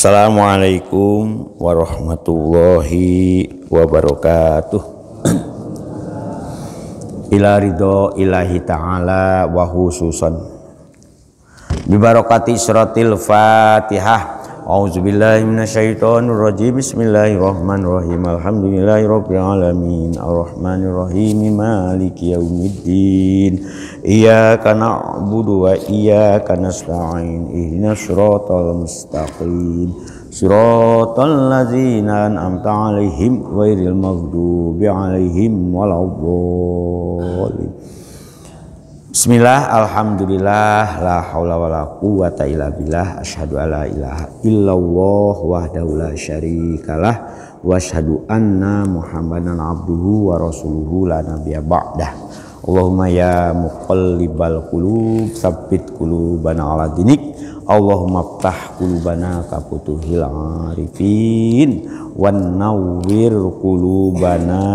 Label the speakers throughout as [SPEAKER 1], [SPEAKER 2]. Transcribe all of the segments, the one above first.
[SPEAKER 1] Assalamualaikum warahmatullahi wabarakatuh. Ila ridho ilahi ta'ala wa khususan bi barakati suratil Fatihah. A'udzubillahi minasyaitonir rajim. Bismillahirrahmanirrahim. Alhamdulillahirabbil alamin. Arrahmanirrahim. Maliki yaumiddin. Iyyaka na'budu wa iyyaka nasta'in. Ihdinas siratal mustaqim. Siratal ladzina an'amta 'alaihim ghairil maghdubi 'alaihim waladdallin. Bismillah, alhamdulillah, la haula wala quwata illa billah, asyhadu alla ilaha illallah wahdahu la syarikalah wa asyhadu anna Muhammadan abduhu wa rasuluhu la nabiyya ba'dah. Allahumma ya muqallibal qulub tsabbit qulubana ala dinik. Allahumma ftah qulubana ka futuhil arifin wan nawwir qulubana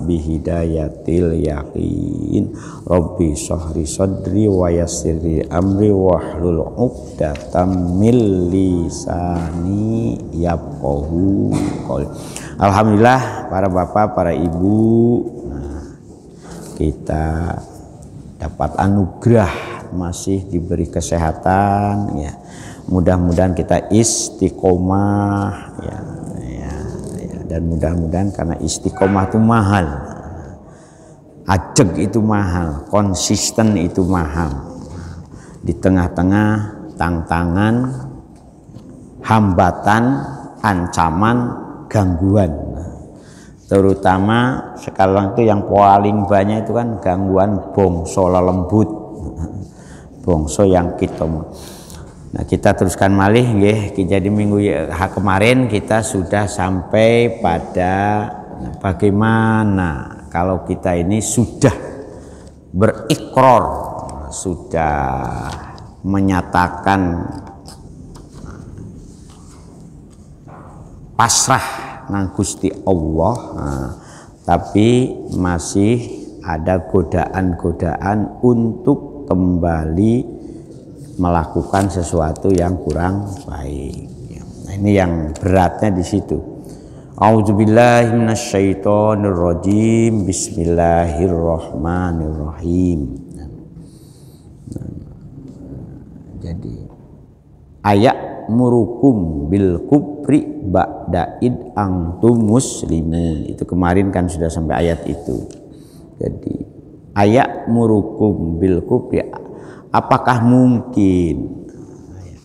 [SPEAKER 1] bihidayatil yaqin. Rabbi shrah sadri wa yassir amri wahlul 'uqdatam min lisani yafqahu qouli. Alhamdulillah para bapak, para ibu, kita dapat anugerah masih diberi kesehatan ya. Mudah-mudahan kita istiqomah ya, dan mudah-mudahan karena istiqomah itu mahal, ajeg itu mahal, konsisten itu mahal. Di tengah-tengah tantangan, hambatan, ancaman, gangguan, terutama sekarang itu yang paling banyak itu kan gangguan bongso lelembut, bongso yang kita. Nah, kita teruskan malih nggih. Jadi minggu kemarin kita sudah sampai pada bagaimana kalau kita ini sudah berikrar, sudah menyatakan pasrah nang Gusti Allah, tapi masih ada godaan-godaan untuk kembali melakukan sesuatu yang kurang baik. Nah, ini yang beratnya di situ. A'udzubillahi minasyaitonir rajim. Bismillahirrahmanirrahim. Jadi ayat murukum bil kufri ba'daid antum muslimun. Itu kemarin kan sudah sampai ayat itu. Jadi ayat murukum bil kufri, apakah mungkin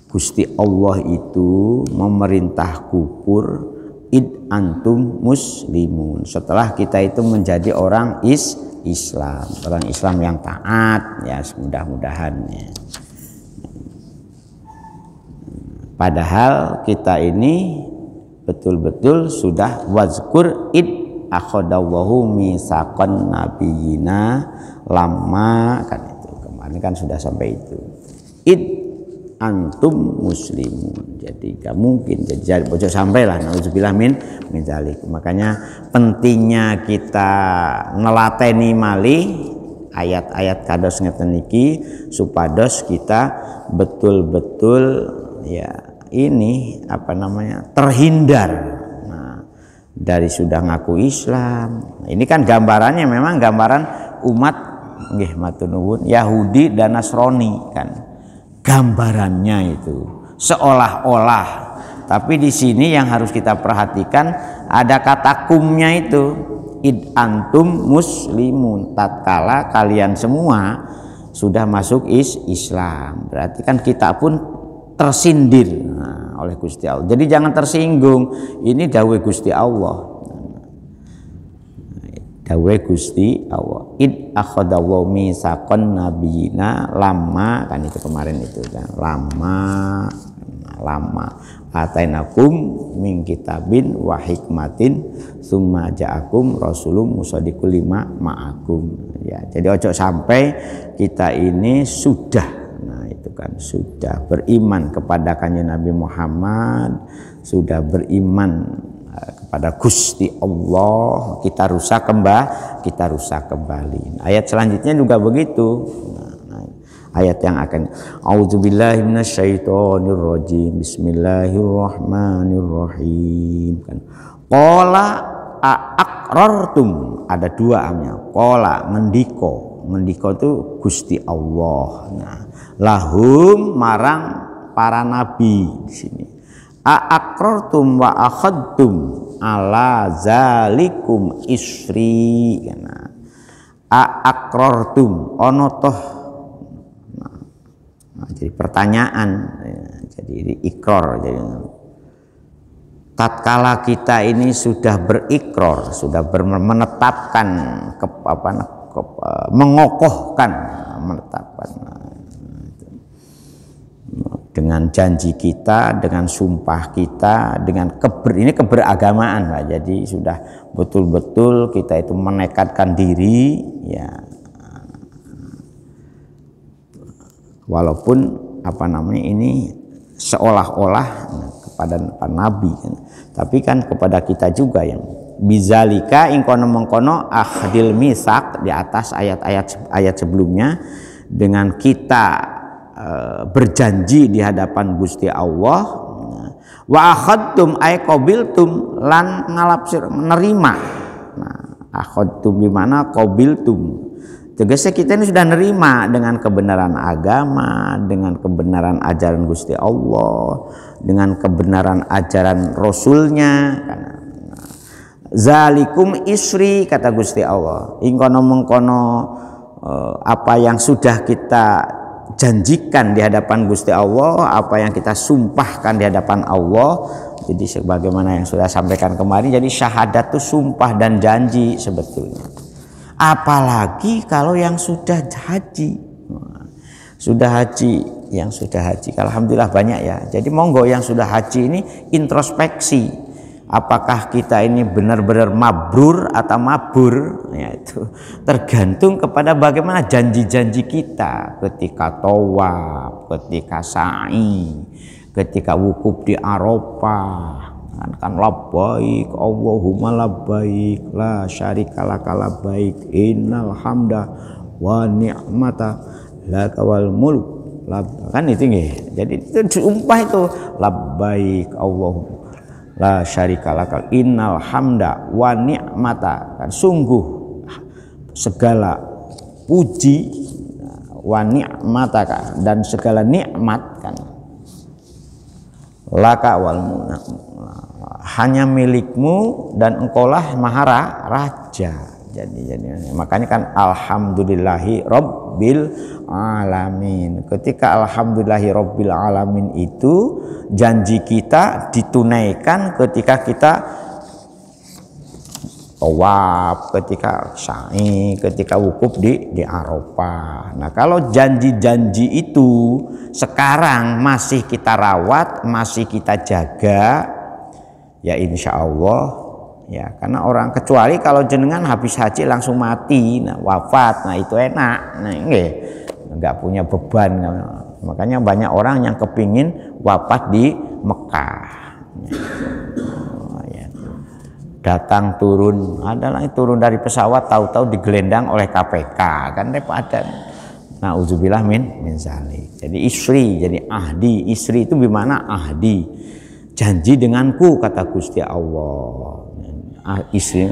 [SPEAKER 1] Gusti Allah itu memerintah kufur id antum muslimun, setelah kita itu menjadi orang Islam, orang Islam yang taat ya, mudah-mudahan ya. Padahal kita ini betul-betul sudah wazkur id akhadallahu misaqan nabiyina lama kan. Ini kan sudah sampai itu. Id antum muslimun. Jadi gak mungkin jadi bocor sampailah nauzubillah min dzalik. Makanya pentingnya kita ngelateni malih ayat-ayat kados ngeten iki supados kita betul-betul ya ini terhindar dari sudah ngaku Islam. Ini kan gambarannya memang gambaran umat nggih matur nuwun Yahudi dan Nasrani kan, gambarannya itu seolah-olah, tapi di sini yang harus kita perhatikan ada kata kumnya itu id antum muslimun, tatkala kalian semua sudah masuk Islam, berarti kan kita pun tersindir oleh Gusti Allah. Jadi jangan tersinggung, ini dawuh Gusti Allah. Dawuh Gusti Allah id akhadallahu misaqan nabiyina lama kan, itu kemarin itu kan, lama atainakum min kitabin wa hikmatin summa ja'akum rasulun musaddiqul lima ma'akum ya. Jadi ojo sampai kita ini sudah sudah beriman kepada kanjeng Nabi Muhammad, sudah beriman kepada Gusti Allah, kita rusak kembali. Ayat selanjutnya juga begitu. ayat yang akan. A'udzubillahi minasyaitonirrajim. Bismillahirrahmanirrahim. Kan. Qala aqrartum, ada dua amnya. Qala ngendiko. Ngendiko itu Gusti Allah. Nah, lahum marang para nabi di sini. Aqrartum wa akhadtum ala zalikum isri. Nah, aqrartum ono toh. Nah, jadi pertanyaan, jadi ikrar. Jadi tatkala kita ini sudah berikrar, sudah menetapkan mengokohkan, menetapkan dengan janji kita, dengan sumpah kita, dengan ini keberagamaan lah. Jadi sudah betul-betul kita itu menekadkan diri, ya, walaupun ini seolah-olah kepada para nabi, kan. Tapi kan kepada kita juga yang bizalika ingkono mengkono ahdil misak, di atas ayat sebelumnya, dengan kita berjanji di hadapan Gusti Allah, wa akhadtum ay qabiltum lan ngalapsir menerima. Nah, akhadtum di mana qabiltum, tegasnya kita ini sudah nerima dengan kebenaran agama, dengan kebenaran ajaran Gusti Allah, dengan kebenaran ajaran Rasulnya. Zalikum isri, kata Gusti Allah, ingkono mengkono apa yang sudah kita janjikan di hadapan Gusti Allah, apa yang kita sumpahkan di hadapan Allah. Jadi sebagaimana yang sudah sampaikan kemarin, jadi syahadat itu sumpah dan janji sebetulnya. Apalagi kalau yang sudah haji, yang sudah haji, alhamdulillah banyak ya. Jadi monggo yang sudah haji ini introspeksi, apakah kita ini benar-benar mabrur atau mabur, ya itu tergantung kepada bagaimana janji-janji kita ketika tawaf, ketika sa'i, ketika wukuf di Arafah. Kan labbaik Allahumma labbaik la syarikalah labbaik innal hamda wa ni'mata laka wal mulk. Kan itu nggih. Jadi itu sumpah itu labbaik Allahumma la syarikalah innal hamda wa ni'mata. Kan sungguh segala puji wa ni'mata dan segala nikmat kan laka wal mulk, hanya milikmu dan engkaulah maha raja. Jadi makanya kan alhamdulillahi rabbil alamin. Ketika alhamdulillahi rabbil alamin itu janji kita ditunaikan ketika kita tawaf, ketika sa'i, ketika wukuf di Arafah. Nah, kalau janji-janji itu sekarang masih kita rawat, masih kita jaga, ya insya Allah, ya, karena orang, kecuali kalau jenengan habis haji langsung mati, nah, wafat, nah itu enak, nah nggak punya beban. Makanya banyak orang yang kepingin wafat di Mekah, ya. Datang turun, adalah turun dari pesawat tahu-tahu digelendang oleh KPK, kan repot ada. Nauzubillah min zalik. Jadi isri, jadi ahdi, isri itu gimana ahdi, janji denganku, kata Gusti Allah. Isri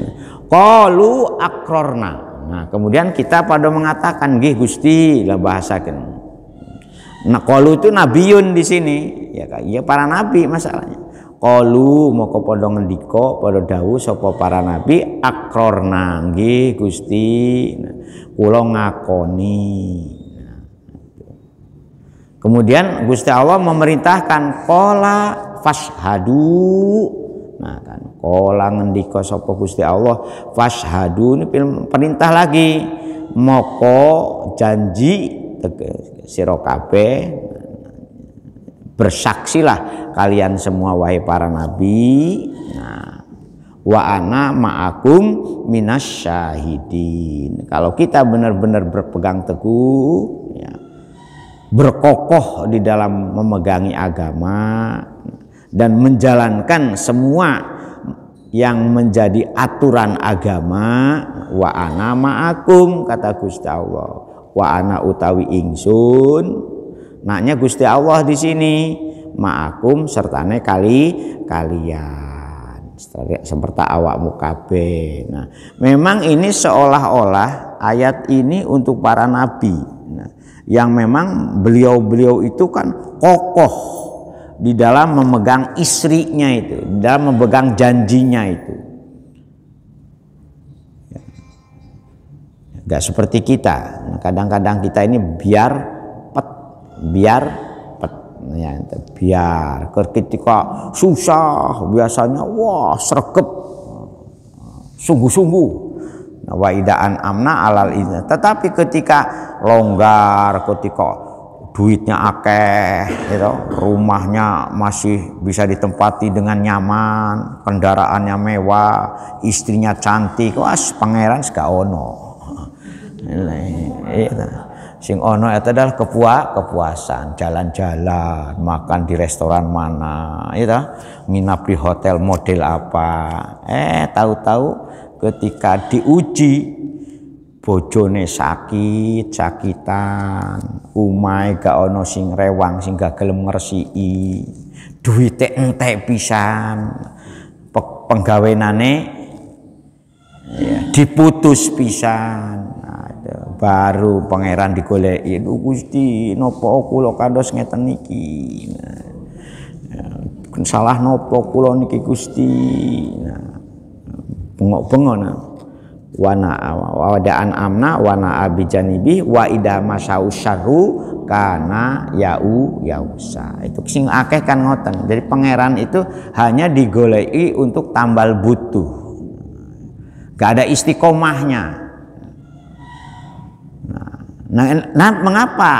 [SPEAKER 1] qalu aqrarna. Nah, kemudian kita pada mengatakan nggih Gusti, lah bahasakan. Nah, qalu itu nabiyun di sini, ya para nabi masalahnya. Qalu moko padha ngendika, padha dawuh sapa para nabi, aqrarna nggih Gusti, kula ngakoni. Kemudian Gusti Allah memerintahkan qala fashhadu. Nah kan qala ngendika sapa Gusti Allah fashhadu, ini perintah lagi, moko janji sira kabeh, bersaksilah kalian semua wahai para nabi. Nah, wa ana ma'akum minasyahidin. Kalau kita benar-benar berpegang teguh, ya, berkokoh di dalam memegangi agama dan menjalankan semua yang menjadi aturan agama, wa ana ma'akum, kata Gusti Allah, wa ana utawi ingsun. Naknya Gusti Allah di sini ma'akum sertane kalian seperti awakmu kabeh. Nah, memang ini seolah-olah ayat ini untuk para nabi. Nah, yang memang beliau-beliau itu kan kokoh di dalam memegang istrinya itu, di dalam memegang janjinya itu. Gak seperti kita. Kadang-kadang kita ini biar ya, biar ketika susah biasanya wah sregep sungguh-sungguh. Nah, wa idaan amna alal ini. Tetapi ketika longgar, ketika duitnya akeh, gitu, rumahnya masih bisa ditempati dengan nyaman, kendaraannya mewah, istrinya cantik, wah pangeran gak ono. Sing ono itu adalah kepuasan, jalan-jalan, makan di restoran mana, itu nginap di hotel model apa. Tahu-tahu ketika diuji bojone sakitan, umai gak ono sing rewang sing gak gelem ngresiki, duwite entek pisan, penggawenane ya, diputus pisan. Baru pangeran digoleki, Gusti napa kula kados ngeten niki. Salah napa kula niki Gusti. Bengok-bengok wadaan amna wana abijanibi wa ida masau syarru kana yausa. Itu sing akeh kan ngoten. Jadi pangeran itu hanya digoleki untuk tambal butuh. Gak ada istiqomahnya. Nah, mengapa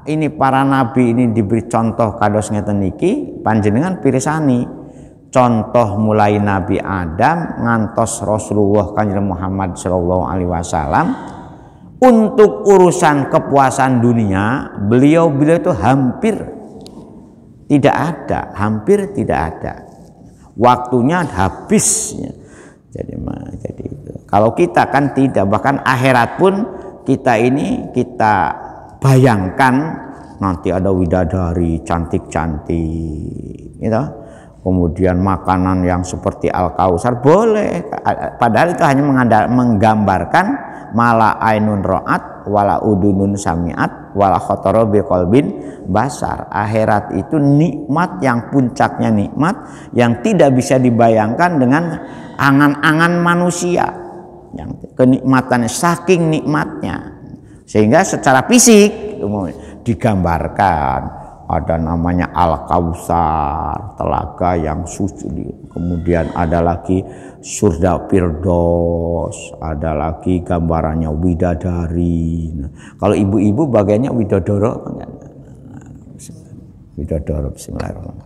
[SPEAKER 1] ini para nabi ini diberi contoh kados ngeten niki? Panjenengan pirsani contoh mulai Nabi Adam ngantos Rasulullah Kanjeng Muhammad sallallahu alaihi wasallam untuk urusan kepuasan dunia beliau itu hampir tidak ada. Waktunya habis. Jadi itu. Kalau kita kan tidak, bahkan akhirat pun kita bayangkan nanti ada widadari cantik-cantik, gitu. Kemudian makanan yang seperti Al-Kausar boleh, padahal itu hanya menggambarkan mala ainun ro'at wala udunun sami'at wala khotoro biqolbin basar. Akhirat itu nikmat yang puncaknya nikmat yang tidak bisa dibayangkan dengan angan-angan manusia. Yang kenikmatannya saking nikmatnya sehingga secara fisik digambarkan ada namanya Al-Kausar, telaga yang suci, kemudian ada lagi surga Firdaus, ada lagi gambarannya widadari. Kalau ibu-ibu bagiannya widodoro, bismillahirrahmanirrahim.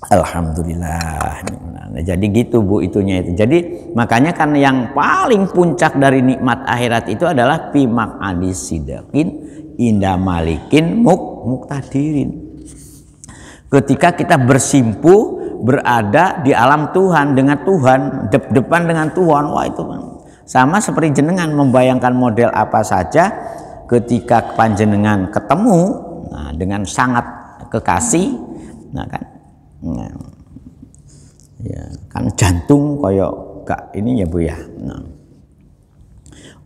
[SPEAKER 1] Alhamdulillah. Nah, jadi gitu Bu itunya itu. Jadi makanya kan yang paling puncak dari nikmat akhirat itu adalah pimak adis sidakin indah malikin muktadirin. Ketika kita bersimpuh berada di alam Tuhan dengan Tuhan, depan dengan Tuhan, wah itu sama seperti jenengan membayangkan model apa saja ketika panjenengan ketemu dengan sangat kekasih, nah, ya kan jantung koyok gak ini ya Bu ya. Nah.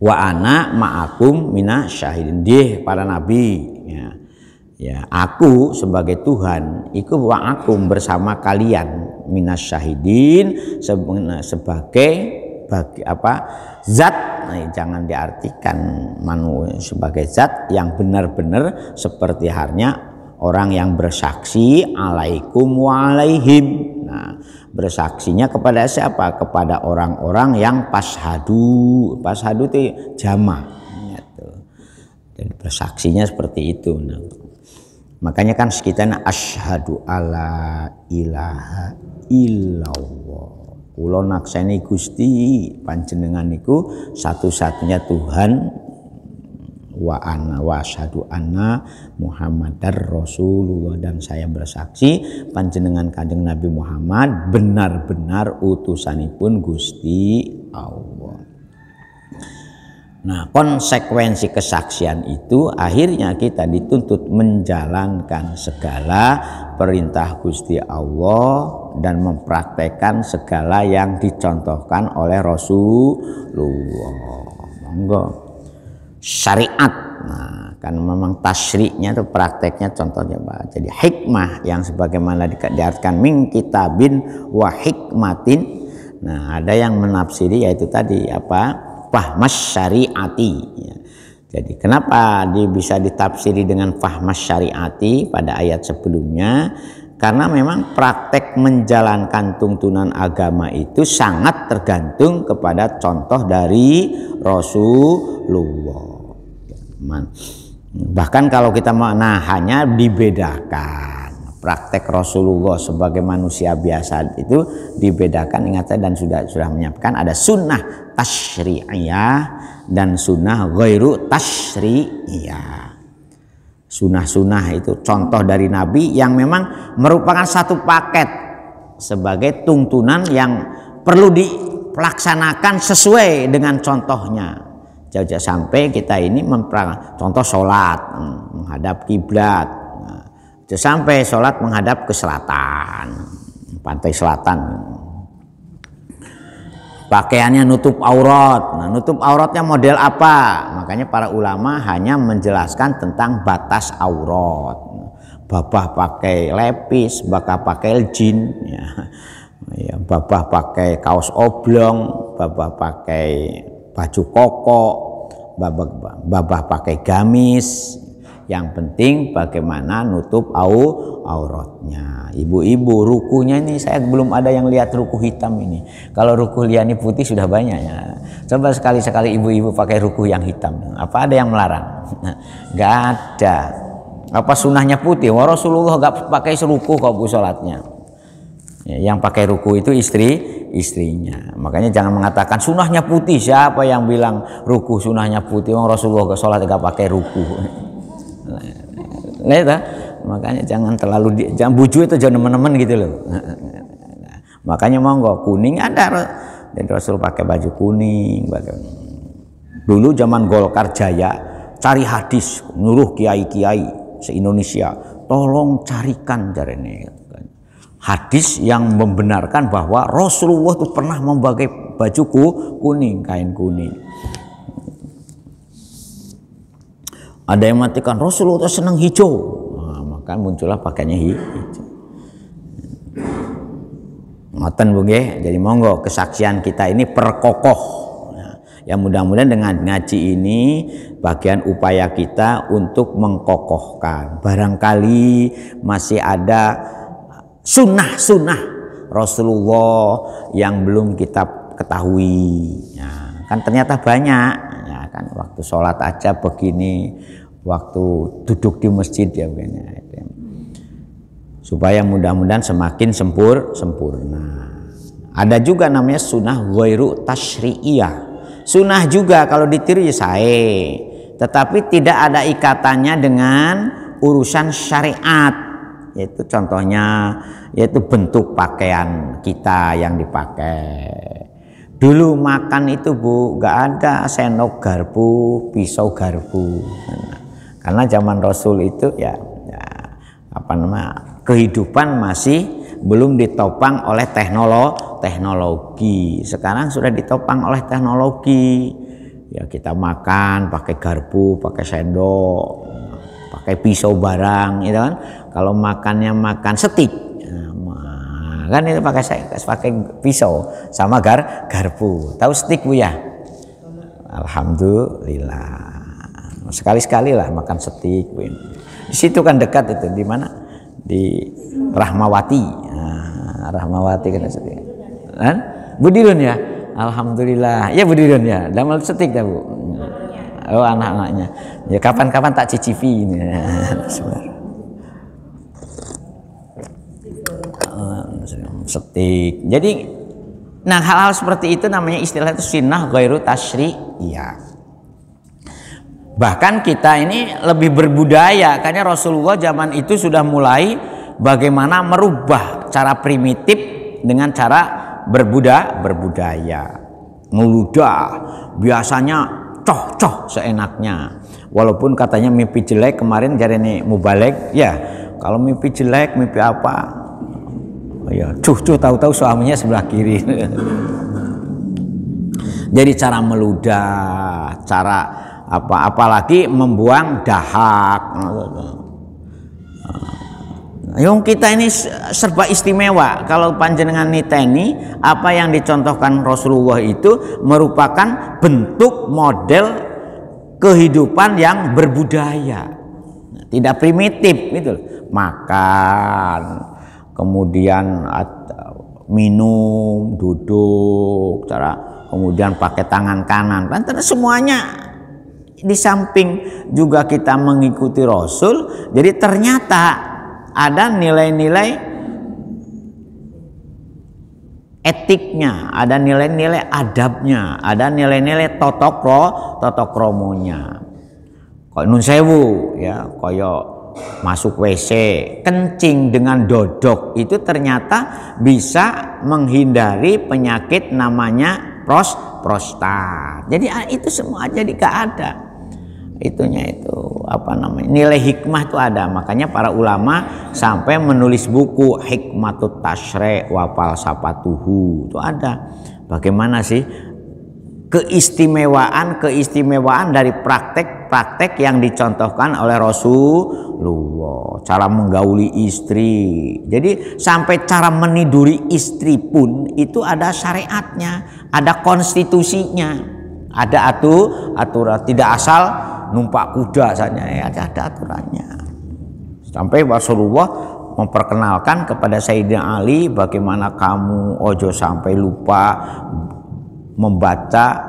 [SPEAKER 1] Wa ana ma'akum mina syahidin para nabi ya. Ya, aku sebagai Tuhan iku wa'akum bersama kalian minas syahidin sebagai zat. Nah, jangan diartikan sebagai zat yang benar-benar seperti halnya orang yang bersaksi alaikum wa alaihim. Nah, bersaksinya kepada siapa? Kepada orang-orang yang pashadu. Pashadu itu jama. Gitu. Dan bersaksinya seperti itu. Nah, makanya kan sekitarnya asyhadu alla ilaha illallah. Kula nakseni Gusti panjenengan niku satu-satunya Tuhan. Wa asyhadu anna Muhammadar Rasulullah, dan saya bersaksi panjenengan Kanjeng Nabi Muhammad benar-benar utusanipun Gusti Allah. Nah, konsekuensi kesaksian itu akhirnya kita dituntut menjalankan segala perintah Gusti Allah dan mempraktekkan segala yang dicontohkan oleh Rasulullah. Monggo. Syariat. Nah, kan memang tasyri'nya itu prakteknya contohnya Pak. Jadi hikmah yang sebagaimana diartikan min kitabin wa hikmatin. Nah, ada yang menafsiri yaitu tadi apa? Fahmas syariati ya. Jadi kenapa bisa ditafsiri dengan fahmas syariati pada ayat sebelumnya? Karena memang praktek menjalankan tuntunan agama itu sangat tergantung kepada contoh dari Rasulullah. Bahkan kalau kita hanya dibedakan praktek Rasulullah sebagai manusia biasa itu dibedakan, ingat saya dan sudah menyiapkan ada sunnah tasyri'iyah dan sunnah ghairu tasyri'iyah. Sunnah-sunnah itu contoh dari Nabi yang memang merupakan satu paket sebagai tuntunan yang perlu dilaksanakan sesuai dengan contohnya. Jangan sampai kita ini contoh sholat menghadap kiblat. Sampai sholat menghadap ke selatan, pantai selatan. Pakaiannya nutup aurat. Nah, nutup auratnya model apa? Makanya para ulama hanya menjelaskan tentang batas aurat. Babah pakai lepis, babah pakai jin, ya, babah pakai kaos oblong, babah pakai baju koko, babah pakai gamis. Yang penting bagaimana nutup auratnya. Ibu-ibu rukunya ini saya belum ada yang lihat ruku hitam ini. Kalau ruku liani putih sudah banyak ya. Coba sekali-sekali ibu-ibu pakai ruku yang hitam. Apa ada yang melarang? Gak ada. Apa sunnahnya putih? Wah, Rasulullah gak pakai ruku kok bu sholatnya. Ya, yang pakai ruku itu istrinya. Makanya jangan mengatakan sunnahnya putih. Siapa yang bilang ruku sunnahnya putih? Wah, Rasulullah sholat gak pakai ruku. Nah, makanya jangan jangan buju itu jangan teman-teman gitu loh. Makanya monggo kuning ada, jadi Rasul pakai baju kuning. Dulu zaman Golkar Jaya cari hadis, nyuruh kiai-kiai se-Indonesia tolong carikan jarene hadis yang membenarkan bahwa Rasulullah itu pernah memakai baju kuning, kain kuning. Ada yang matikan Rasulullah senang hijau, nah, maka muncullah pakainya hijau. Ngoten Bu nggih. Jadi monggo kesaksian kita ini perkokoh. Nah, ya mudah-mudahan dengan ngaji ini bagian upaya kita untuk mengkokohkan. Barangkali masih ada sunnah-sunnah Rasulullah yang belum kita ketahui. Ya, kan ternyata banyak. Ya, kan waktu sholat aja begini, waktu duduk di masjid ya begini. Supaya mudah-mudahan semakin sempurna. Ada juga namanya sunnah ghairu tasyri'iyah. Sunnah juga kalau ditiru ya sae, tetapi tidak ada ikatannya dengan urusan syariat. Yaitu contohnya yaitu bentuk pakaian kita yang dipakai. Dulu makan itu Bu, gak ada sendok garpu, pisau garpu. Karena zaman Rasul itu ya kehidupan masih belum ditopang oleh teknologi. Sekarang sudah ditopang oleh teknologi. Ya kita makan pakai garpu, pakai sendok, pakai pisau barang, gitu kan. Kalau makannya makan setik, kan itu pakai pisau sama garpu. Tahu stik Bu ya? Alhamdulillah. Sekali-sekali lah makan stik Bu. Di situ kan dekat itu, di mana? Di Rahmawati. Nah, Rahmawati kan stik. Kan? Budirun ya? Alhamdulillah. Ya Budirun ya. Damal stik dah Bu. Oh anak-anaknya. Ya kapan-kapan tak cicipi ini. Setik. Jadi nah hal-hal seperti itu namanya istilah itu sunnah ghairu tasyri'iyah. Bahkan kita ini lebih berbudaya karena Rasulullah zaman itu sudah mulai bagaimana merubah cara primitif dengan cara berbudaya. Meludah biasanya coh seenaknya. Walaupun katanya mimpi jelek kemarin jarene mubalek ya, kalau mimpi jelek mimpi apa ya cuh tahu-tahu suaminya sebelah kiri. Jadi cara meludah, cara apalagi membuang dahak. Yang kita ini serba istimewa. Kalau panjenengan niteni apa yang dicontohkan Rasulullah itu merupakan bentuk model kehidupan yang berbudaya, tidak primitif gitu. Makan, kemudian minum, duduk, kemudian pakai tangan kanan, kan semuanya di samping juga kita mengikuti Rasul. Jadi ternyata ada nilai-nilai etiknya, ada nilai-nilai adabnya, ada nilai-nilai totok kromonya. Kok nun sewu ya, koyo masuk WC kencing dengan dodok itu ternyata bisa menghindari penyakit namanya prostat. Jadi itu semua jadi gak ada itunya, itu apa namanya, nilai hikmah itu ada. Makanya para ulama sampai menulis buku Hikmatut Tasyri' wa Falsafatuhu, itu ada bagaimana sih keistimewaan dari praktek yang dicontohkan oleh Rasulullah, cara menggauli istri. Jadi sampai cara meniduri istri pun itu ada syariatnya, ada konstitusinya, ada aturan, tidak asal numpak kuda saja, ya ada aturannya. Sampai Rasulullah memperkenalkan kepada Sayyidina Ali, bagaimana kamu ojo sampai lupa membaca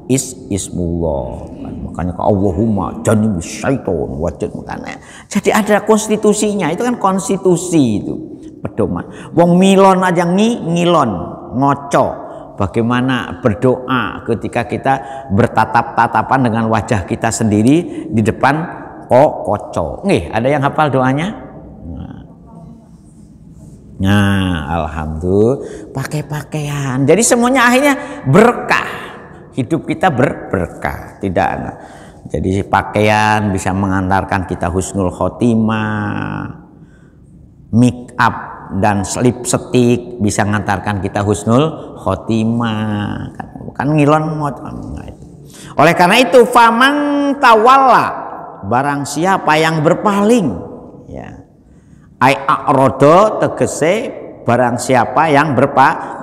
[SPEAKER 1] ismullah. Makanya Allahumma janibus syaiton wajib makanya. Jadi ada konstitusinya, itu kan konstitusi itu pedoman. Wong milon aja ngilon ngoco. Bagaimana berdoa ketika kita bertatap-tatapan dengan wajah kita sendiri di depan koco. Nih, ada yang hafal doanya? Nah, alhamdulillah pakai pakaian. Jadi semuanya akhirnya berkah. Hidup kita berkah, tidak ada. Jadi pakaian bisa mengantarkan kita husnul khotimah. Make up dan lipstick bisa mengantarkan kita husnul khotimah. Kan ngilon itu. Oleh karena itu famang tawalla, barang siapa yang berpaling ya. Ai a'rodo tegese barang siapa yang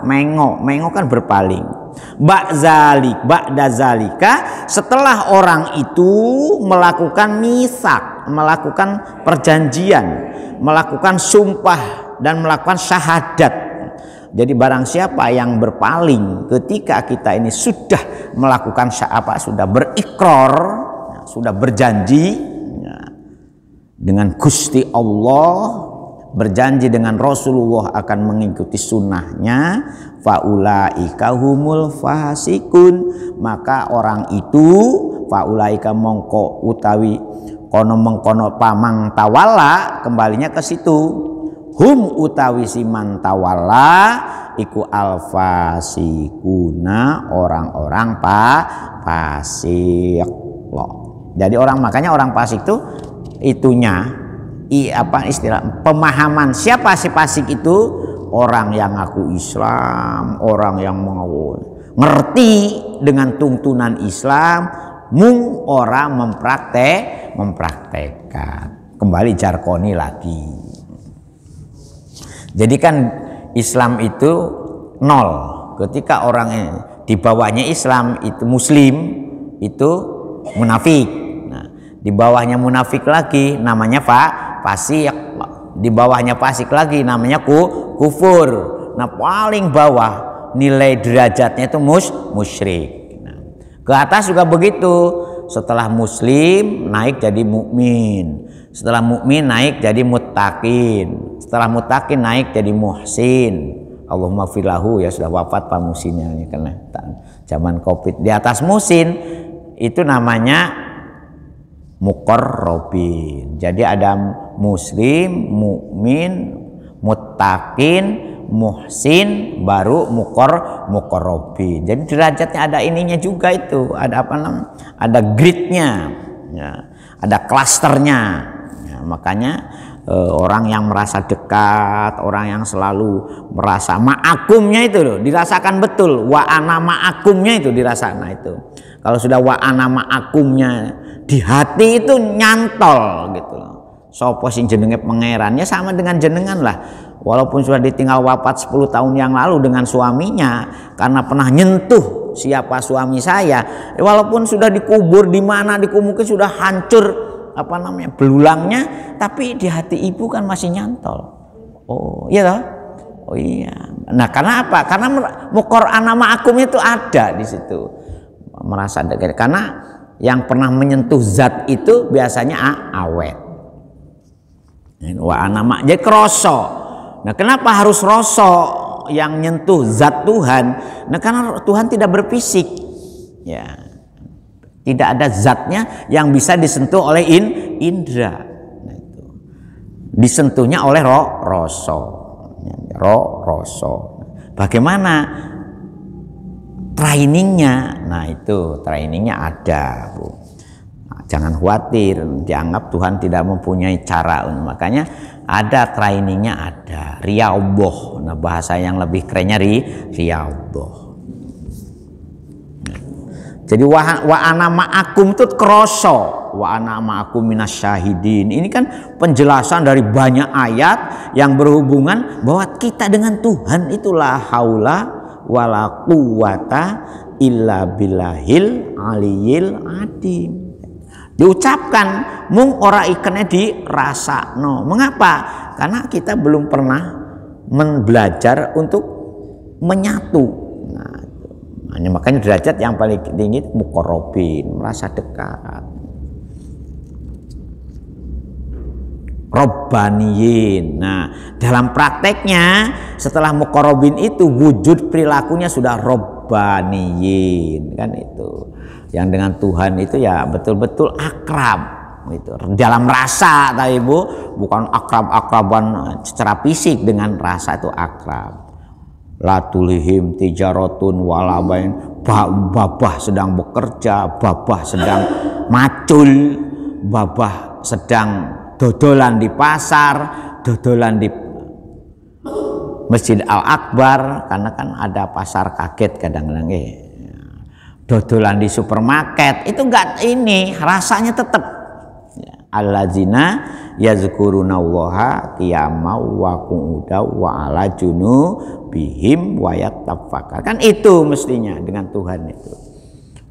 [SPEAKER 1] mengo kan berpaling. Ba'da zalika, setelah orang itu melakukan misak, melakukan perjanjian, melakukan sumpah dan melakukan syahadat. Jadi barang siapa yang berpaling ketika kita ini sudah melakukan sudah berikrar, sudah berjanji dengan Gusti Allah, berjanji dengan Rasulullah akan mengikuti sunnahnya, faulaika humul fasikun, maka orang itu faulaika mongko utawi kono mengkono pamang tawala, kembalinya ke situ. Hum utawi siman tawala iku alfasikuna, orang-orang fasik. Jadi makanya orang fasik itu itunya istilah pemahaman siapa si fasik itu, orang yang ngaku Islam, orang yang mau ngerti dengan tuntunan Islam, mung orang mempraktekkan. Kembali jarkoni lagi. Jadi kan Islam itu nol. Ketika orang di bawahnya Islam itu Muslim, itu munafik. Nah, di bawahnya munafik lagi namanya fasik. Di bawahnya fasik lagi namanya kufur. Nah, paling bawah nilai derajatnya itu musyrik. Nah, ke atas juga begitu. Setelah Muslim naik jadi mukmin. Setelah mukmin naik jadi muttaqin. Setelah muttaqin naik jadi muhsin. Allahumma filahu, ya sudah wafat Pak Muhsinnya ini karena zaman Covid. Di atas muhsin itu namanya muqarrabin. Jadi ada muslim, mukmin, muttaqin, muhsin, baru muqarrabin. Jadi derajatnya ada ininya juga itu, ada apa namanya? Ada gridnya, ya, ada klasternya. Ya, makanya orang yang merasa dekat, orang yang selalu merasa ma'akumnya itu loh, dirasakan betul. Wa ana ma'akumnya itu dirasakan. Nah, itu. Kalau sudah wa ana ma'akumnya di hati itu nyantol gitu loh. Sopo sing jenenge pangerannya sama dengan jenengan lah. Walaupun sudah ditinggal wafat 10 tahun yang lalu dengan suaminya, karena pernah nyentuh siapa suami saya, walaupun sudah dikubur di mana, mungkin sudah hancur apa namanya belulangnya, tapi di hati ibu kan masih nyantol. Oh iya toh? Oh iya. Nah karena apa? Karena muqarrana ma'akum itu ada di situ, merasa dekat. Karena yang pernah menyentuh zat itu biasanya awet. Wa ana jadi kroso. Nah kenapa harus roso yang nyentuh zat Tuhan? Nah karena Tuhan tidak berfisik, ya. Tidak ada zatnya yang bisa disentuh oleh indra. Nah, itu. Disentuhnya oleh roso. Bagaimana trainingnya? Nah itu trainingnya ada, Bu. Nah, jangan khawatir dianggap Tuhan tidak mempunyai cara. Makanya ada trainingnya, ada riyadhah. Nah bahasa yang lebih kerennya riyadhah. Jadi wa ana ma'akum itu kroso, wa ana ma'akum minasyahidin. Ini kan penjelasan dari banyak ayat yang berhubungan bahwa kita dengan Tuhan itulah haula wala quwata illa billahil aliyil adim. Diucapkan mung ora ikene dirasakno. Mengapa? Karena kita belum pernah belajar untuk menyatu. Nah, makanya derajat yang paling tinggi muqarrabin, merasa dekat. Rabbaniyin. Nah, dalam prakteknya setelah muqarrabin itu wujud perilakunya sudah rabbaniyin, kan itu. Yang dengan Tuhan itu ya betul-betul akrab gitu. Dalam rasa tadi Bu, bukan akrab-akraban secara fisik, dengan rasa itu akrab. La tulihim tijaratun walabain, babah sedang bekerja, babah sedang macul, babah sedang dodolan di pasar, dodolan di Masjid Al-Akbar, karena kan ada pasar kaget kadang-kadang dodolan di supermarket, itu enggak, ini rasanya tetap alladzina yazkurunallaha qiyaman wa qu'udan wa ala junubihim wa yattafakkar. Kan itu mestinya dengan Tuhan itu.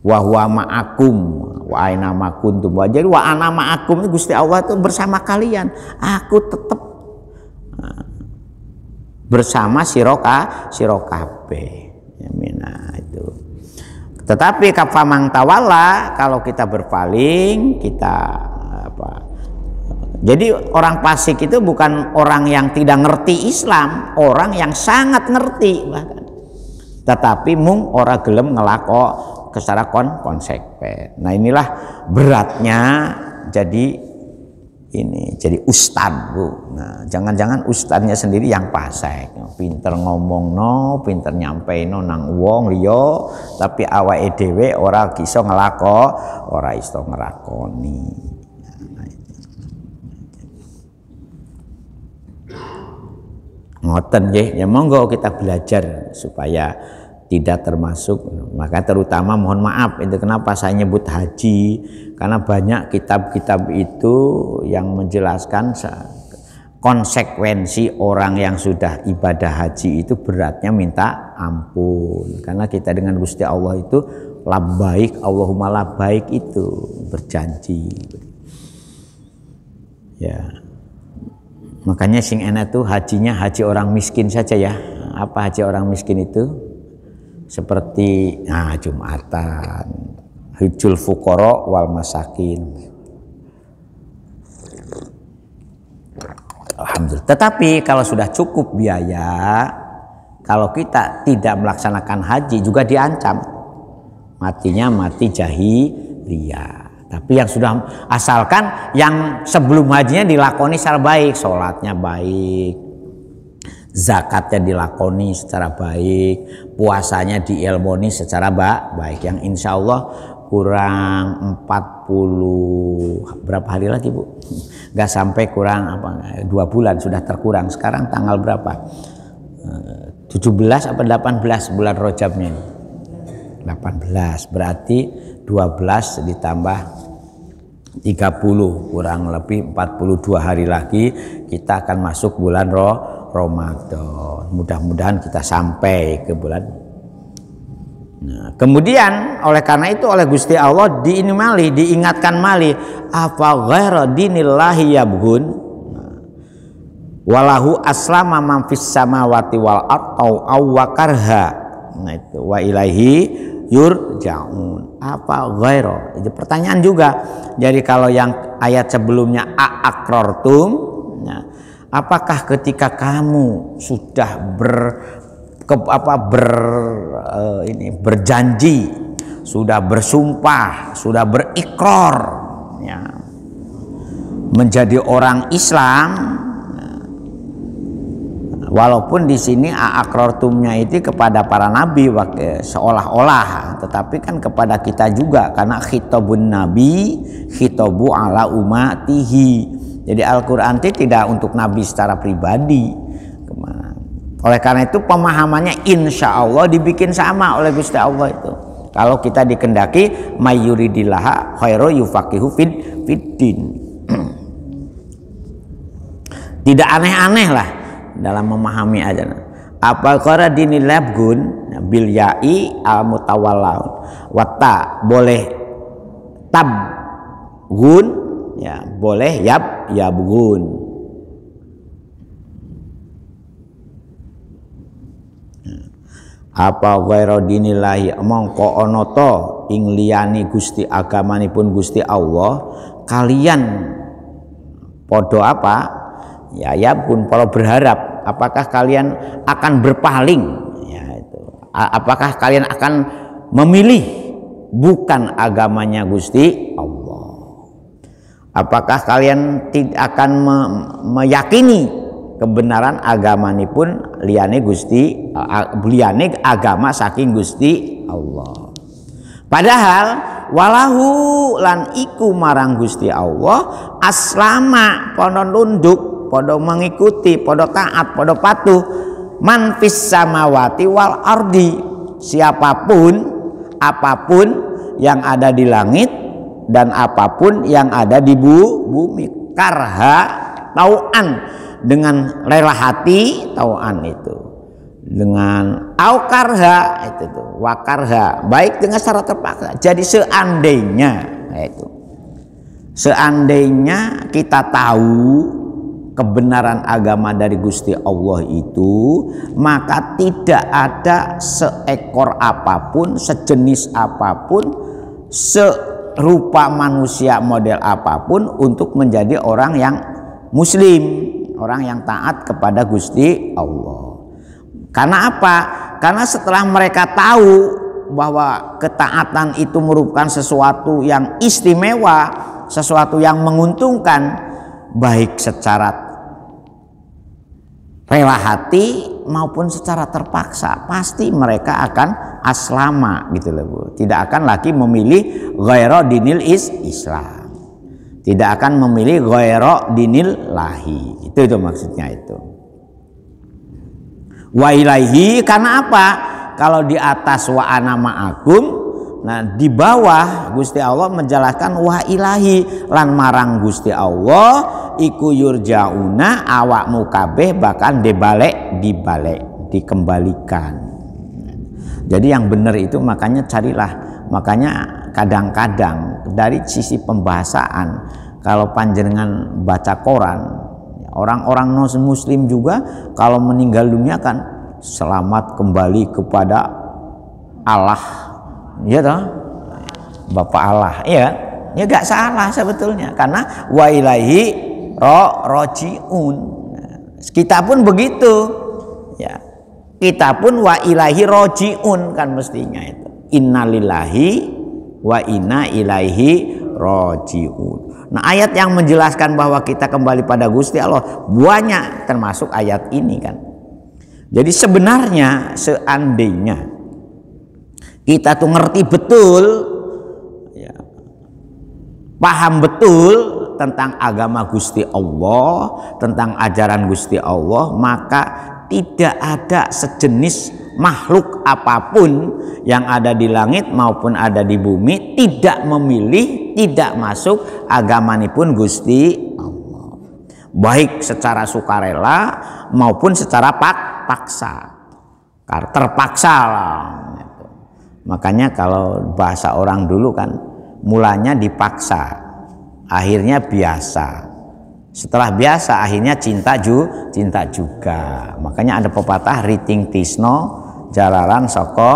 [SPEAKER 1] Wa huwa ma'akum wa aina ma kuntum. Jadi wa ana ma'akum itu Gusti Allah itu bersama kalian. Aku tetap bersama sira kabeh. Ya mina itu. Tetapi kafamang tawalla, kalau kita berpaling, kita jadi orang fasik itu bukan orang yang tidak ngerti Islam, orang yang sangat ngerti bahkan. Tetapi mung ora gelem ngelako secara konsekuen. Nah inilah beratnya jadi ustad, Bu. Nah jangan-jangan ustadnya sendiri yang fasik, pinter ngomong no, pinter nyampe no nang wong liya, tapi awake dhewe ora iso ngelako, ora iso ngelakoni. Ngoten nggih, ya monggo kita belajar supaya tidak termasuk. Maka terutama mohon maaf itu kenapa saya nyebut haji, karena banyak kitab-kitab itu yang menjelaskan konsekuensi orang yang sudah ibadah haji itu beratnya minta ampun. Karena kita dengan Gusti Allah itu labbaik Allahumma labbaik itu berjanji. Ya. Makanya sing enak tuh hajinya haji orang miskin saja ya. Apa haji orang miskin itu? Seperti Jumatan, hujul fuqara wal masakin. Alhamdulillah. Tetapi kalau sudah cukup biaya, kalau kita tidak melaksanakan haji juga diancam. Matinya mati jahiliyah. Tapi yang sudah, asalkan yang sebelum hajinya dilakoni secara baik, sholatnya baik, zakatnya dilakoni secara baik, puasanya diilmoni secara baik, yang insya Allah kurang 40 berapa hari lagi Bu? Nggak sampai kurang 2 bulan sudah terkurang. Sekarang tanggal berapa? 17 apa 18 bulan Rajabnya ini? 18, berarti 12 ditambah 30, kurang lebih 42 hari lagi kita akan masuk bulan Ramadan. Mudah-mudahan kita sampai ke bulan. Nah, kemudian oleh karena itu oleh Gusti Allah diingatkan malih, apa ghaira dinillahi yabghun walahu aslama man fis samawati wal ardh aw karha. Nah itu wa ilaihi yurja'un. Apa ghaira? Itu pertanyaan juga. Jadi kalau yang ayat sebelumnya aqrartum, nah, apakah ketika kamu sudah berjanji, sudah bersumpah, sudah berikrar, ya, menjadi orang Islam, walaupun di sini aqrartumnya itu kepada para nabi seolah-olah, tetapi kan kepada kita juga karena khitabun nabi khitabu ala umatihi. Jadi Al-Qur'an itu tidak untuk nabi secara pribadi. Oleh karena itu pemahamannya insya Allah dibikin sama oleh Gusti Allah itu. Kalau kita dikendaki mayyuridillaha khairu yufaqihu fiddin. Tidak aneh-aneh lah dalam memahami aja. Apa qara dinil labgun bil ya'i al mutawallaun wata boleh tabgun, ya boleh yabgun. Apa ghairu dinillahi mongko ana ta ing liyane Gusti agamanipun Gusti Allah kalian podo apa ya pun para berharap apakah kalian akan berpaling, ya itu apakah kalian akan memilih bukan agamanya Gusti Allah, apakah kalian tidak akan meyakini kebenaran agamanipun liyane Gusti liyane agama saking Gusti Allah. Padahal walahu lan iku marang Gusti Allah aslama podo nunduk, podo mengikuti, podo taat, podo patuh man fis samawati wal ardi, siapapun apapun yang ada di langit dan apapun yang ada di bumi, karha tauan dengan rela hati, tauan itu dengan aukarha itu tuh wakarha baik dengan secara terpaksa. Jadi seandainya kita tahu kebenaran agama dari Gusti Allah itu, maka tidak ada seekor apapun, sejenis apapun, serupa manusia model apapun untuk menjadi orang yang muslim, orang yang taat kepada Gusti Allah. Karena apa? Karena setelah mereka tahu bahwa ketaatan itu merupakan sesuatu yang istimewa, sesuatu yang menguntungkan, baik secara rela hati maupun secara terpaksa, pasti mereka akan aslama gitu loh Bu. Tidak akan lagi memilih ghairu dinil Islam. Tidak akan memilih ghairu dinil lahi. Itu maksudnya itu. Wa ilaihi, karena apa? Kalau di atas wa ana ma'akum, nah di bawah Gusti Allah menjelaskan wa ilahi lan marang Gusti Allah iku yurjauna awakmu kabeh bahkan dikembalikan. Jadi yang benar itu makanya carilah, makanya kadang-kadang dari sisi pembahasan kalau panjenengan baca koran, orang-orang non muslim juga kalau meninggal dunia kan selamat kembali kepada Allah, ya toh, Bapak Allah, ya gak salah sebetulnya karena wa ilaihi rojiun. Kita pun begitu, ya kita pun wa ilaihi rojiun kan mestinya itu innalillahi wa inna ilaihi rojiun. Nah ayat yang menjelaskan bahwa kita kembali pada Gusti Allah banyak, termasuk ayat ini kan. Jadi sebenarnya seandainya kita tuh ngerti betul, ya, paham betul tentang agama Gusti Allah, tentang ajaran Gusti Allah, maka tidak ada sejenis makhluk apapun yang ada di langit maupun ada di bumi tidak memilih, tidak masuk agamanipun Gusti Allah, baik secara sukarela maupun secara paksa, terpaksa lah. Makanya kalau bahasa orang dulu kan mulanya dipaksa, akhirnya biasa, setelah biasa akhirnya cinta juga. Makanya ada pepatah riting tisno jalaran soko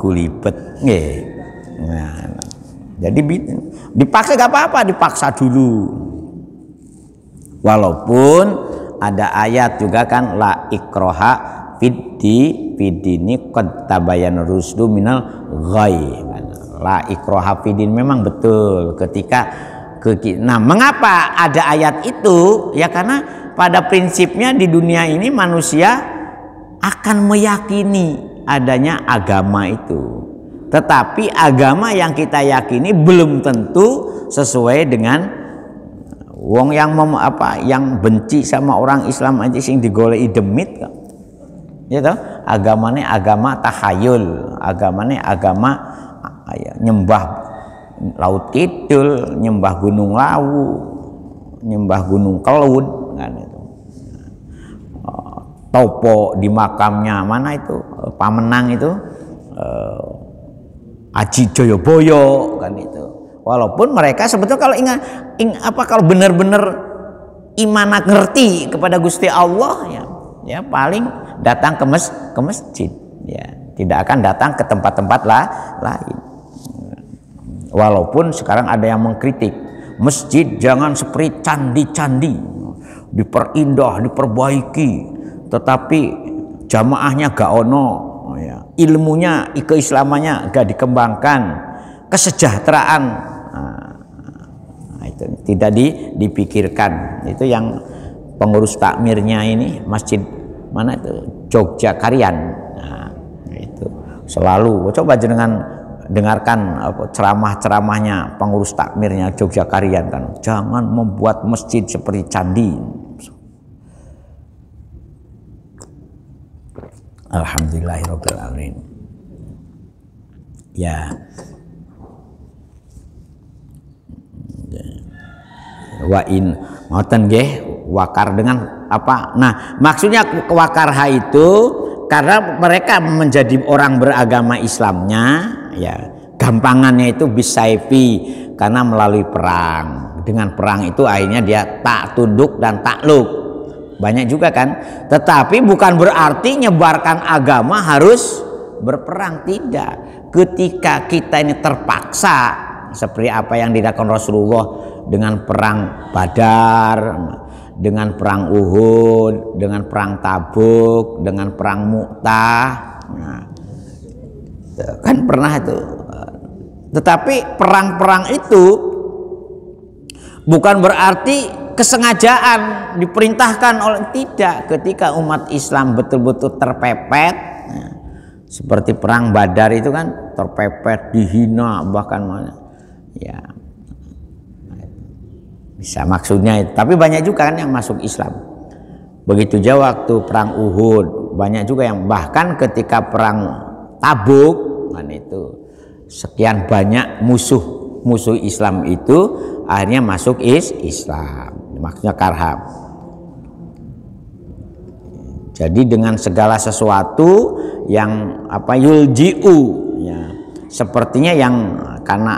[SPEAKER 1] gulibet. Nah, jadi dipaksa gak apa-apa, dipaksa dulu. Walaupun ada ayat juga kan la ikroha fidini qad tabayyana rusdu minal ghai. La ikroha fidin, memang betul ketika nah, mengapa ada ayat itu? Ya karena pada prinsipnya di dunia ini manusia akan meyakini adanya agama itu. Tetapi agama yang kita yakini belum tentu sesuai dengan wong yang yang benci sama orang Islam aja sing digoleki demit kok. Ya toh, agamanya agama tahayul, agamanya agama nyembah Laut Kidul, nyembah Gunung Lawu, nyembah Gunung Kelud kan itu. Topo di makamnya mana itu Pamenang itu Aji Joyoboyo kan itu. Walaupun mereka sebetulnya kalau kalau benar-benar iman ngerti kepada Gusti Allah ya paling datang ke masjid, ya tidak akan datang ke tempat-tempat lain. Walaupun sekarang ada yang mengkritik masjid jangan seperti candi-candi, diperindah, diperbaiki, tetapi jamaahnya gak ono, ya, ilmunya, keislamannya gak dikembangkan, kesejahteraan itu tidak dipikirkan. Itu yang pengurus takmirnya ini masjid mana itu Jogja Karian. Nah, itu selalu coba jenengan dengarkan ceramah-ceramahnya pengurus takmirnya Jogja Karian kan, jangan membuat masjid seperti candi. Alhamdulillahirabbil alamin. Ya. Wa in ngoten nggih wakar dengan apa? Nah, maksudnya wakarha itu karena mereka menjadi orang beragama Islamnya, ya gampangannya itu bisaifi karena melalui perang. Dengan perang itu akhirnya dia tak tunduk dan takluk. Banyak juga kan. Tetapi bukan berarti nyebarkan agama harus berperang, tidak. Ketika kita ini terpaksa seperti apa yang dilakukan Rasulullah dengan perang Badar, dengan perang Uhud, dengan perang Tabuk, dengan perang Mu'tah, nah, kan pernah itu. Tetapi perang-perang itu bukan berarti kesengajaan diperintahkan oleh, tidak. Ketika umat Islam betul-betul terpepet, nah, seperti perang Badar itu kan terpepet, dihina bahkan mana, ya bisa maksudnya itu. Tapi banyak juga kan yang masuk Islam. Begitu juga waktu perang Uhud, banyak juga yang bahkan ketika perang Tabuk kan itu sekian banyak musuh Islam itu akhirnya masuk Islam. Maksudnya karhab. Jadi dengan segala sesuatu yang yulji'u, ya, sepertinya yang karena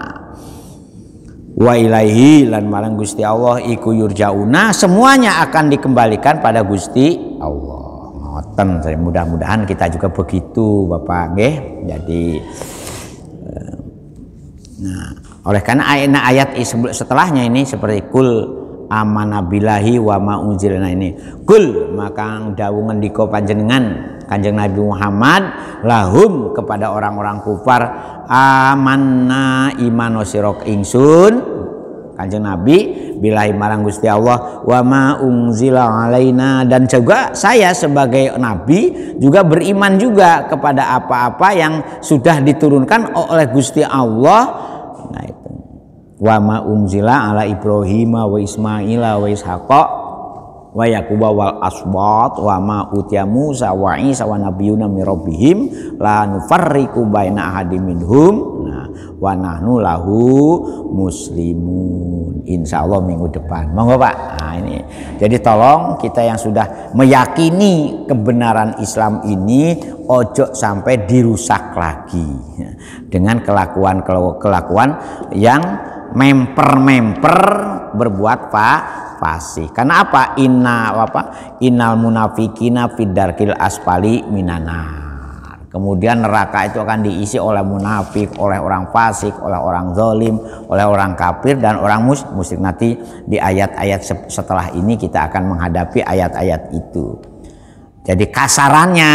[SPEAKER 1] wa ilaihi lan marang Gusti Allah iku yurjauna, semuanya akan dikembalikan pada Gusti Allah. Ngoten, mudah-mudahan kita juga begitu Bapak nggih. Jadi nah, oleh karena ayat setelahnya ini seperti kul amana billahi wa ma unzilna ini. Kul maka dawuh ngendika panjenengan Kanjeng Nabi Muhammad lahum kepada orang-orang kufar, amanna imano sirok ingsun Kanjeng Nabi bilahi marang Gusti Allah, wa ma unzila alaina, dan juga saya sebagai nabi juga beriman juga kepada apa-apa yang sudah diturunkan oleh Gusti Allah. Nah itu. Wa ma unzila ala Ibrahim wa Ismaila wa Ishaqa wa Yaquba wal asbat wa ma utiya Musa wa Isa wa nabiyuna min rabbihim la nufarriqu baina ahadin minhum. Nah, wa nahnu lahu muslimun. Insyaallah minggu depan. Monggo Pak. Nah, ini. Jadi tolong kita yang sudah meyakini kebenaran Islam ini ojo sampai dirusak lagi dengan kelakuan yang memper berbuat fasih. Karena apa? Innal munafikina fid-darkil asfali minanar. Kemudian neraka itu akan diisi oleh munafik, oleh orang fasik, oleh orang zalim, oleh orang kafir dan orang musyrik. Nanti di ayat-ayat setelah ini kita akan menghadapi ayat-ayat itu. Jadi kasarannya,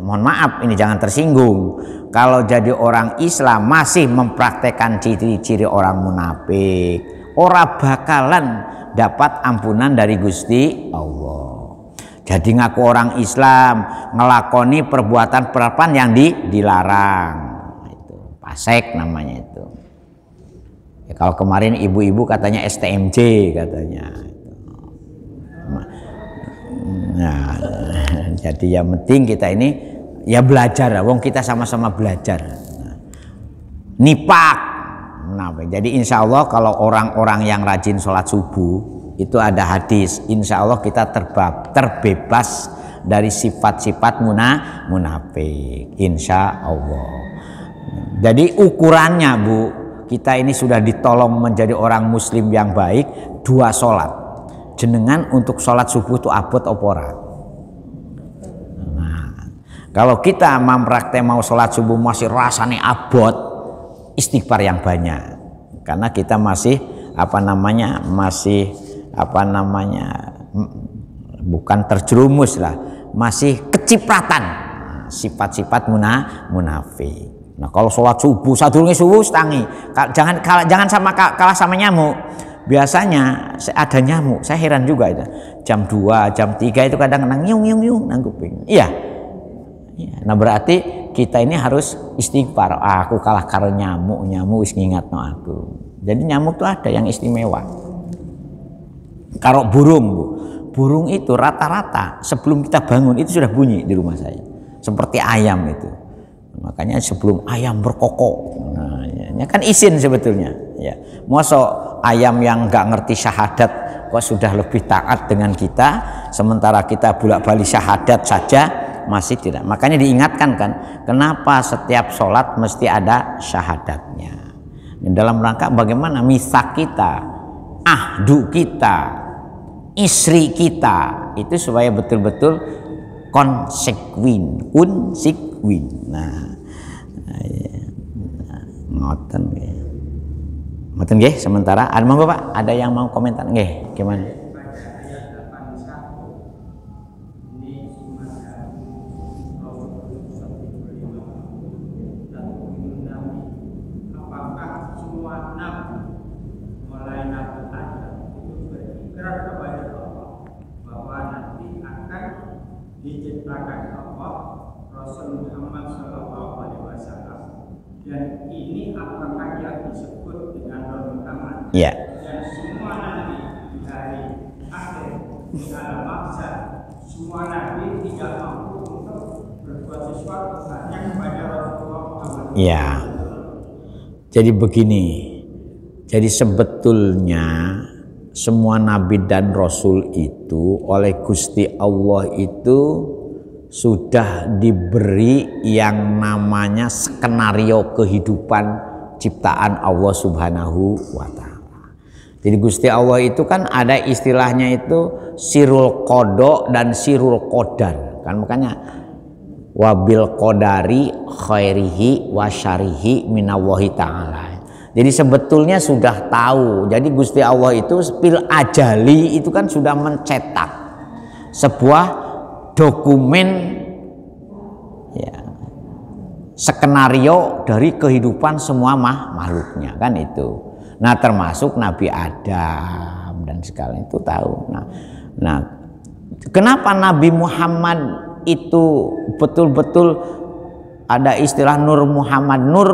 [SPEAKER 1] mohon maaf ini jangan tersinggung. Kalau jadi orang Islam masih mempraktekkan ciri-ciri orang munafik, ora bakalan dapat ampunan dari Gusti Allah. Jadi ngaku orang Islam ngelakoni perbuatan yang dilarang, itu fasik namanya itu. Ya, kalau kemarin ibu-ibu katanya STMJ katanya. Nah, jadi yang penting kita ini ya belajar, wong kita sama-sama belajar. Nipak. Nah, jadi insya Allah kalau orang-orang yang rajin sholat subuh itu ada hadis, insya Allah kita terbebas dari sifat-sifat munafik, insya Allah. Jadi ukurannya Bu, kita ini sudah ditolong menjadi orang muslim yang baik 2 sholat. Jenengan untuk sholat subuh itu abot opora. Nah, kalau kita mau sholat subuh masih rasanya abot, istighfar yang banyak. Karena kita masih bukan terjerumus lah, masih kecipratan sifat-sifat munafik. Nah kalau sholat subuh sadurunge subuh tangi, jangan kalah sama nyamuk. Biasanya ada nyamuk, saya heran juga itu. Jam 2, jam 3 itu kadang nyung nang kuping. Iya. Nah berarti kita ini harus istighfar. Aku kalah karo nyamuk wis ngingatno aku. Jadi nyamuk tuh ada yang istimewa. Kalau burung, Bu. Burung itu rata-rata sebelum kita bangun itu sudah bunyi di rumah saya. Seperti ayam itu. Makanya sebelum ayam berkokok. Nah, ya kan izin sebetulnya. Ya. Mosok ayam yang nggak ngerti syahadat kok sudah lebih taat dengan kita, sementara kita bolak-balik syahadat saja masih tidak. Makanya diingatkan kan, kenapa setiap sholat mesti ada syahadatnya. Dalam rangka bagaimana misak kita, ahdu kita, istri kita itu supaya betul-betul konsekwin. Nah, ngoten nggih. Ngoten nggih sementara. Ada monggo Pak, ada yang mau komentar nggih, gimana?
[SPEAKER 2] Diciptakan Allah Rasul Muhammad SAW, dan ini apakah yang disebut dengan Rasul Muhammad?
[SPEAKER 1] Ya.
[SPEAKER 2] Dan semua nabi di hari akhir di alam mahsyar, semua nabi tidak mampu untuk berbuat sesuatu hanya kepada Rasulullah Muhammad.
[SPEAKER 1] Ya. Jadi begini. Jadi sebetulnya semua nabi dan rasul itu oleh Gusti Allah itu sudah diberi yang namanya skenario kehidupan ciptaan Allah Subhanahu wa taala. Jadi Gusti Allah itu kan ada istilahnya itu sirul qada dan sirul qadar. Kan makanya wabil qadari khairihi wa syarihi minallahi taala. Jadi sebetulnya sudah tahu. Jadi Gusti Allah itu fil ajali itu kan sudah mencetak sebuah dokumen ya, skenario dari kehidupan semua makhluknya kan itu. Nah, termasuk Nabi Adam dan segala itu tahu. Nah, kenapa Nabi Muhammad itu betul-betul ada istilah Nur Muhammad? Nur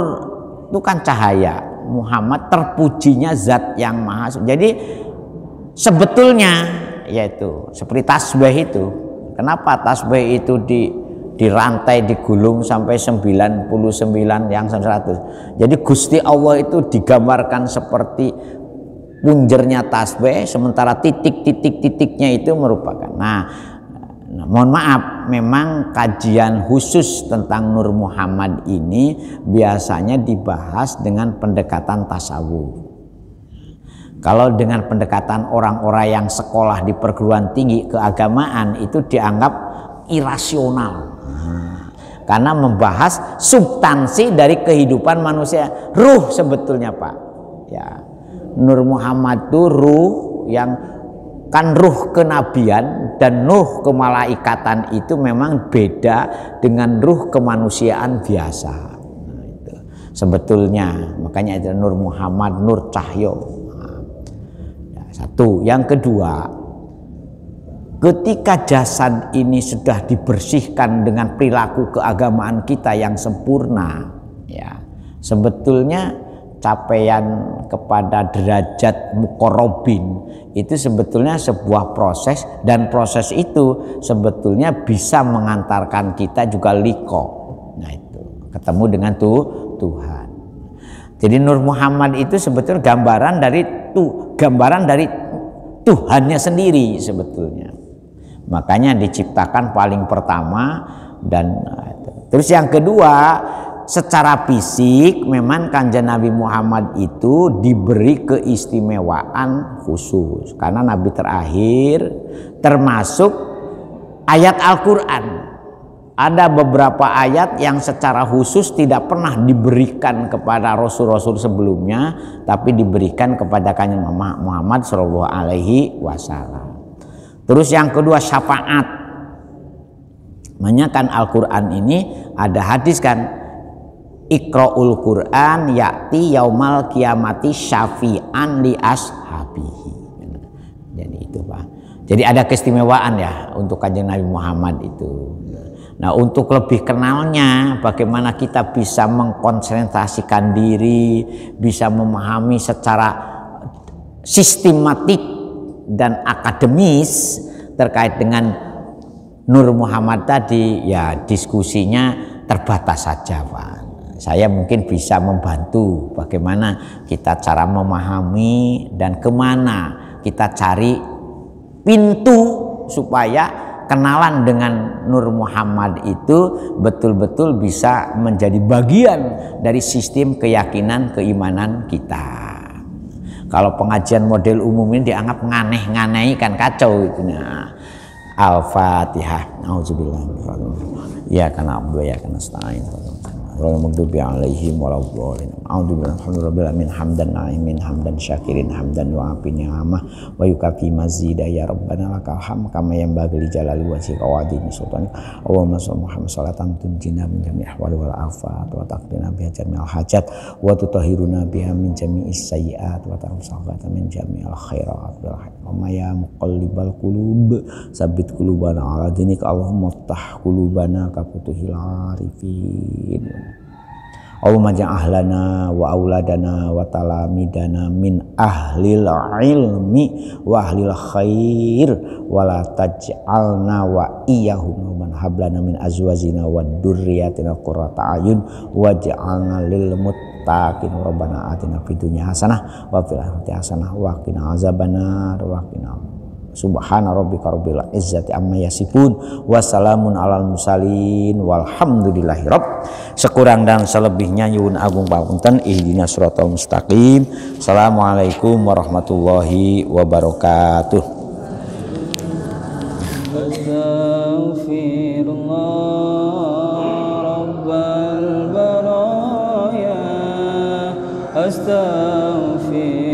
[SPEAKER 1] itu kan cahaya. Muhammad terpujinya zat yang maha. Jadi sebetulnya yaitu seperti tasbih itu. Kenapa tasbih itu dirantai, digulung sampai 99 yang 100. Jadi Gusti Allah itu digambarkan seperti punjernya tasbih, sementara titik-titik-titiknya itu merupakan. Nah, mohon maaf, memang kajian khusus tentang Nur Muhammad ini biasanya dibahas dengan pendekatan tasawuf. Kalau dengan pendekatan orang-orang yang sekolah di perguruan tinggi keagamaan itu dianggap irasional. Karena membahas substansi dari kehidupan manusia, ruh sebetulnya Pak. Ya, Nur Muhammad itu ruh yang kan ruh kenabian dan ruh kemalaikatan itu memang beda dengan ruh kemanusiaan biasa. Nah, itu sebetulnya makanya itu Nur Muhammad, Nur Cahyo. Satu, yang kedua, ketika jasad ini sudah dibersihkan dengan perilaku keagamaan kita yang sempurna, ya, sebetulnya capaian kepada derajat muqarrabin itu sebetulnya sebuah proses, dan proses itu sebetulnya bisa mengantarkan kita juga liqa. Nah, itu ketemu dengan Tuhan. Jadi Nur Muhammad itu sebetulnya gambaran dari Tuhannya sendiri sebetulnya. Makanya diciptakan paling pertama. Dan terus yang kedua, secara fisik memang Kanjeng Nabi Muhammad itu diberi keistimewaan khusus karena Nabi terakhir, termasuk ayat Al-Quran. Ada beberapa ayat yang secara khusus tidak pernah diberikan kepada rasul-rasul sebelumnya, tapi diberikan kepada Kanjeng Muhammad Shallallahu Alaihi Wasallam. Terus yang kedua, syafaat. Makanya kan Al-Quran ini ada hadis kan, Iqra'ul Quran ya'ti yaumal kiamati syafi'an li ashabihi. Jadi itu Pak. Jadi ada keistimewaan ya untuk Kanjeng Nabi Muhammad itu. Nah, untuk lebih kenalnya, bagaimana kita bisa mengkonsentrasikan diri, bisa memahami secara sistematik dan akademis terkait dengan Nur Muhammad tadi, ya diskusinya terbatas saja Pak. Saya mungkin bisa membantu bagaimana kita cara memahami dan kemana kita cari pintu supaya kenalan dengan Nur Muhammad itu betul-betul bisa menjadi bagian dari sistem keyakinan keimanan kita. Kalau pengajian model umum ini dianggap nganeh-nganeh kan kacau itu. Nah, Al-Fatihah. Auzubillahi ya kana abdu ya kana nasta'in. Wal maghdubi alaihim waladdallin. A'udzubillahi min hamdan na'imin hamdan syakirin hamdan wa afin ni'amah wa yukafi mazida ya rabbana lakal hamd kama yanbaghi li jalali wajhika wa adimi sultanik. Allahumma shalli Muhammad salatan tunjina min jami' ahwali wal afat wa taqdina biha jami'al hajat wa tutahhiruna biha min jami'is sayyi'at wa tarhamna min jami'al khairat wa ma ya muqallibal qulub sabbit qulubana ala dinik. Allahumma iftah qulubana ka futuhil arifin. Allahumma ja'ahlana wa auladana wa talamidana min ahlil ilmi wa ahlil khair wa la taj'alna wa iyyahum man hablana min azwajina wa dzurriyyatina qurrata ayun waj'alna lil muttaqin rabbana atina fid dunya hasanah wa fil akhirati hasanah wa qina azabannar wa qina Subhana rabbika rabbil izzati amma yasifun wa salamun alal mursalin walhamdulillahi rabb. Sekurang dan selebihnya nyuwun agung pamunten. Ihdinas siratal mustaqim. Assalamualaikum warahmatullahi wabarakatuh. Astaghfirullah rabbal baraya astaghfirullah